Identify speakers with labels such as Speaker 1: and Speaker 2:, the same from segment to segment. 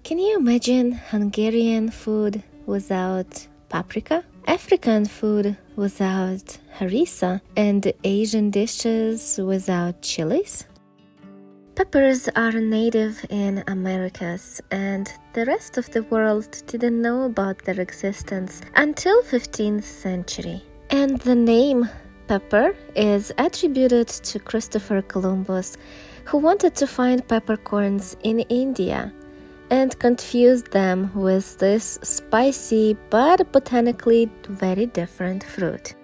Speaker 1: Can you imagine Hungarian food without paprika? African food without harissa? And Asian dishes without chilies? Peppers are native in Americas, and the rest of the world didn't know about their existence until 15th century. And the name pepper is attributed to Christopher Columbus, who wanted to find peppercorns in India and confused them with this spicy but botanically very different fruit.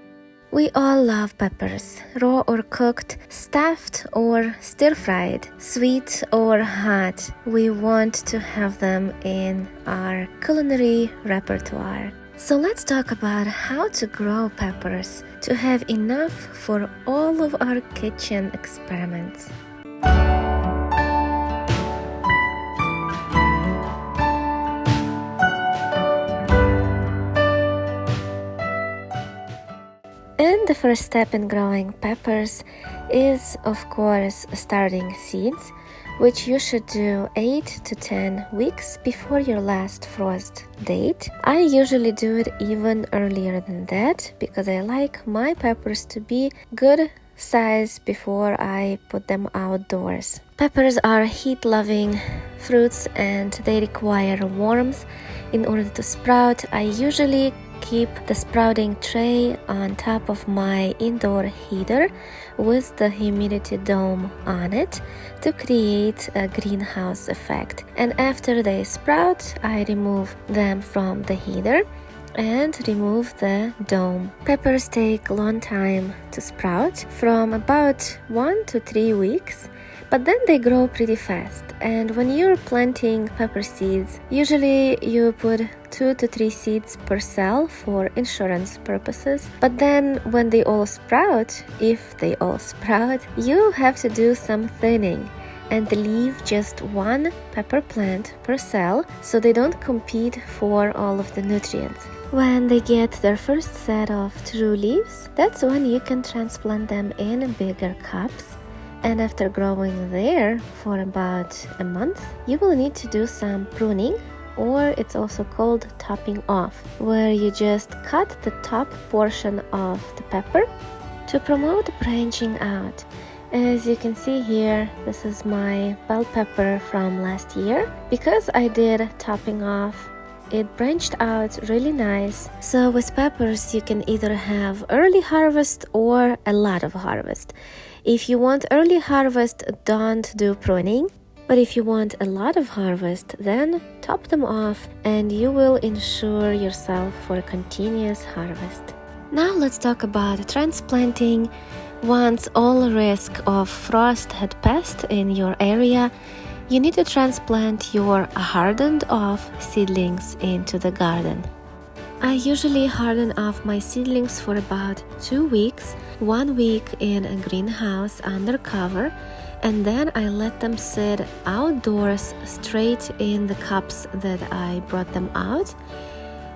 Speaker 1: We all love peppers, raw or cooked, stuffed or stir-fried, sweet or hot. We want to have them in our culinary repertoire. So let's talk about how to grow peppers to have enough for all of our kitchen experiments. And the first step in growing peppers is, of course, starting seeds, which you should do 8 to 10 weeks before your last frost date. I usually do it even earlier than that because I like my peppers to be good size before I put them outdoors. Peppers are heat-loving fruits and they require warmth in order to sprout. I usually keep the sprouting tray on top of my indoor heater with the humidity dome on it to create a greenhouse effect. And after they sprout, I remove them from the heater and remove the dome. Peppers take a long time to sprout, from about 1 to 3 weeks, but then they grow pretty fast. And when you're planting pepper seeds, usually you put 2 to 3 seeds per cell for insurance purposes. But then when they all sprout, if they all sprout, you have to do some thinning and leave just 1 pepper plant per cell so they don't compete for all of the nutrients. When they get their first set of true leaves, that's when you can transplant them in bigger cups. And after growing there for about a month, you will need to do some pruning, or it's also called topping off, where you just cut the top portion of the pepper to promote branching out. As you can see here, this is my bell pepper from last year. Because I did topping off, it branched out really nice. So with peppers, you can either have early harvest or a lot of harvest. If you want early harvest, don't do pruning. But if you want a lot of harvest, then top them off and you will ensure yourself for a continuous harvest. Now let's talk about transplanting. Once all risk of frost had passed in your area, you need to transplant your hardened off seedlings into the garden. I usually harden off my seedlings for about 2 weeks, 1 week in a greenhouse under cover, and then I let them sit outdoors straight in the cups that I brought them out.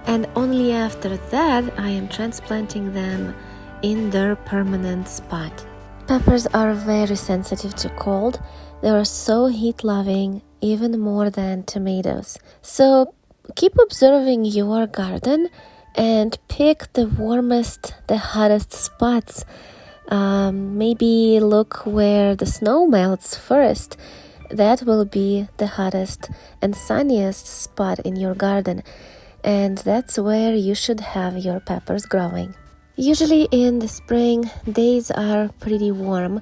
Speaker 1: And only after that I am transplanting them in their permanent spot. Peppers are very sensitive to cold. They are so heat-loving, even more than tomatoes. So keep observing your garden and pick the warmest, the hottest spots. Maybe look where the snow melts first. That will be the hottest and sunniest spot in your garden. And that's where you should have your peppers growing. Usually in the spring, days are pretty warm,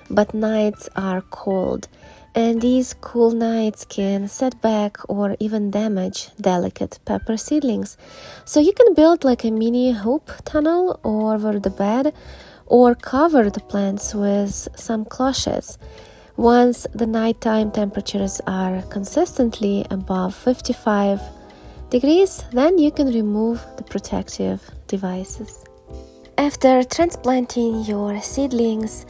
Speaker 1: but nights are cold. And these cool nights can set back or even damage delicate pepper seedlings. So you can build like a mini hoop tunnel over the bed or cover the plants with some cloches. Once the nighttime temperatures are consistently above 55 degrees, then you can remove the protective devices. After transplanting your seedlings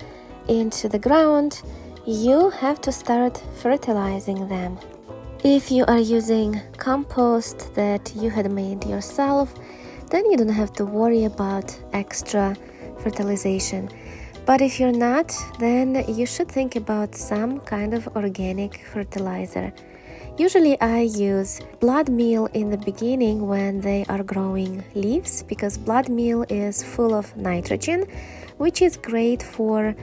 Speaker 1: into the ground, you have to start fertilizing them. If you are using compost that you had made yourself, then you don't have to worry about extra fertilization. But if you're not, then you should think about some kind of organic fertilizer. Usually I use blood meal in the beginning when they are growing leaves, because blood meal is full of nitrogen, which is great for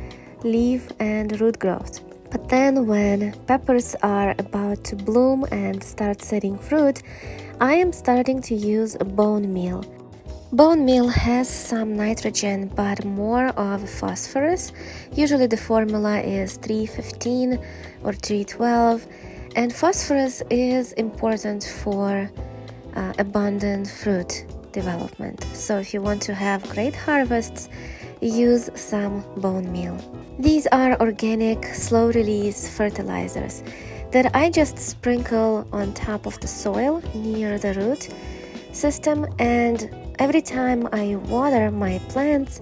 Speaker 1: leaf and root growth. But then when peppers are about to bloom and start setting fruit, I am starting to use bone meal. Bone meal has some nitrogen but more of phosphorus. Usually the formula is 315 or 312, and phosphorus is important for abundant fruit development. So if you want to have great harvests, use some bone meal. These are organic slow-release fertilizers that I just sprinkle on top of the soil near the root system, and every time I water my plants,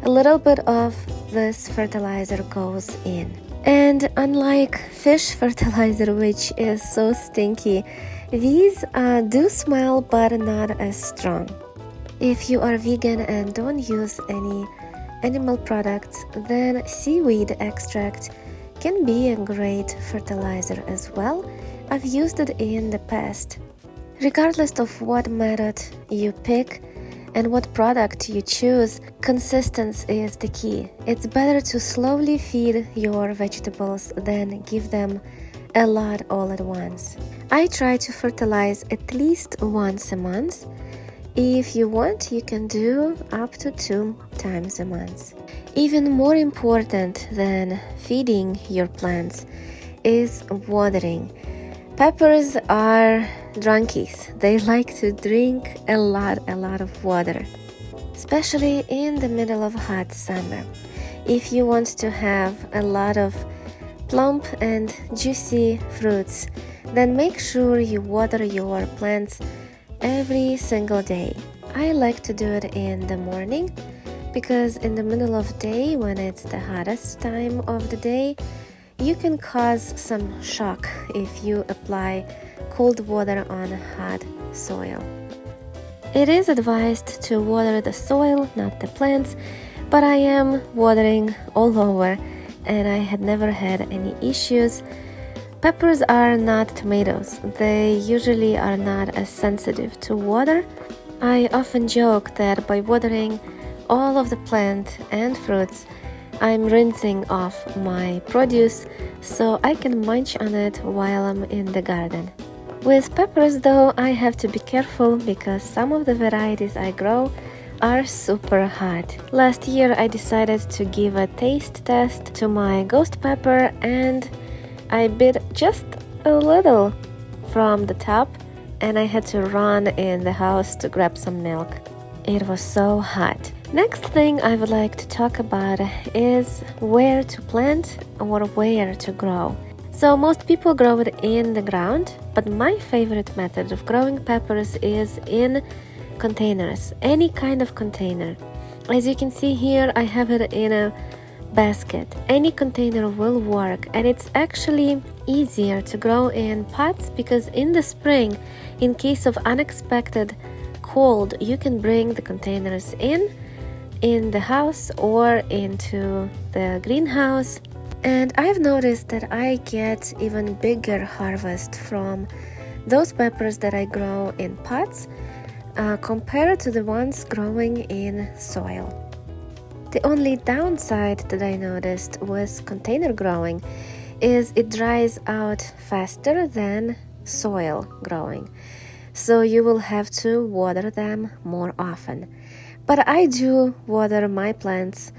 Speaker 1: a little bit of this fertilizer goes in. And unlike fish fertilizer, which is so stinky, these do smell but not as strong. If you are vegan and don't use any animal products, then seaweed extract can be a great fertilizer as well. I've used it in the past. Regardless of what method you pick and what product you choose, consistency is the key. It's better to slowly feed your vegetables than give them a lot all at once. I try to fertilize at least once a month. If you want, you can do up to 2 times a month. Even more important than feeding your plants is watering. Peppers are drunkies. They like to drink a lot of water, especially in the middle of hot summer. If you want to have a lot of plump and juicy fruits, then make sure you water your plants every single day. I like to do it in the morning, because in the middle of the day, when it's the hottest time of the day, you can cause some shock if you apply cold water on hot soil. It is advised to water the soil, not the plants, but I am watering all over and I had never had any issues. Peppers are not tomatoes. They usually are not as sensitive to water. I often joke that by watering all of the plant and fruits, I'm rinsing off my produce so I can munch on it while I'm in the garden. With peppers though, I have to be careful because some of the varieties I grow are super hot. Last year I decided to give a taste test to my ghost pepper and I bit just a little from the top and I had to run in the house to grab some milk. It was so hot. Next thing I would like to talk about is where to plant or where to grow. So most people grow it in the ground, but my favorite method of growing peppers is in containers, any kind of container. As you can see here, I have it in a basket. Any container will work, and it's actually easier to grow in pots because in the spring, in case of unexpected cold, you can bring the containers in the house or into the greenhouse. And I've noticed that I get even bigger harvest from those peppers that I grow in pots compared to the ones growing in soil. The only downside that I noticed with container growing is it dries out faster than soil growing. So you will have to water them more often. But I do water my plants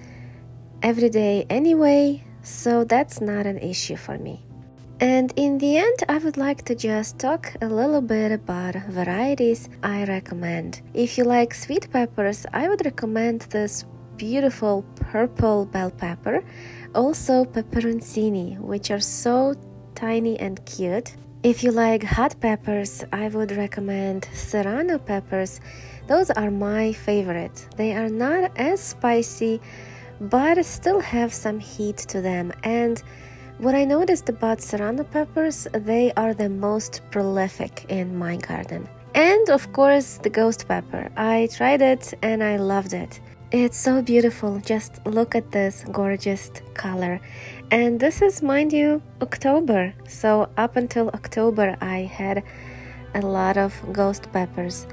Speaker 1: every day anyway, so that's not an issue for me. And in the end, I would like to just talk a little bit about varieties I recommend. If you like sweet peppers, I would recommend this beautiful purple bell pepper, also peperoncini, which are so tiny and cute. If you like hot peppers, I would recommend serrano peppers. Those are my favorites. They are not as spicy, but still have some heat to them. And what I noticed about serrano peppers, they are the most prolific in my garden. And of course, the ghost pepper. I tried it and I loved it. It's so beautiful. Just look at this gorgeous color. And this is, mind you, October. So up until October, I had a lot of ghost peppers.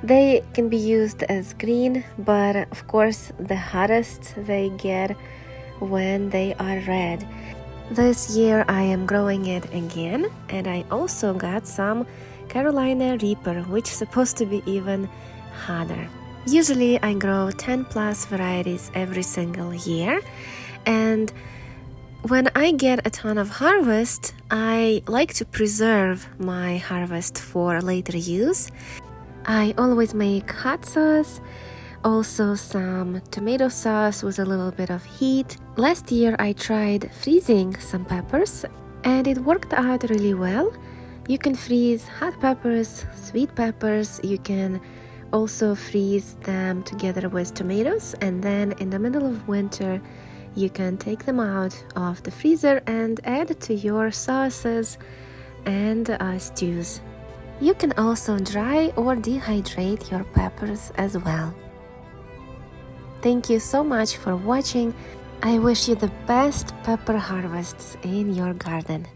Speaker 1: They can be used as green, but of course the hottest they get when they are red. This year I am growing it again, and I also got some Carolina Reaper, which is supposed to be even hotter. Usually I grow 10 plus varieties every single year, and when I get a ton of harvest, I like to preserve my harvest for later use. I always make hot sauce, also some tomato sauce with a little bit of heat. Last year I tried freezing some peppers and it worked out really well. You can freeze hot peppers, sweet peppers, you can also freeze them together with tomatoes, and then in the middle of winter you can take them out of the freezer and add to your sauces and stews. You can also dry or dehydrate your peppers as well. Thank you so much for watching. I wish you the best pepper harvests in your garden.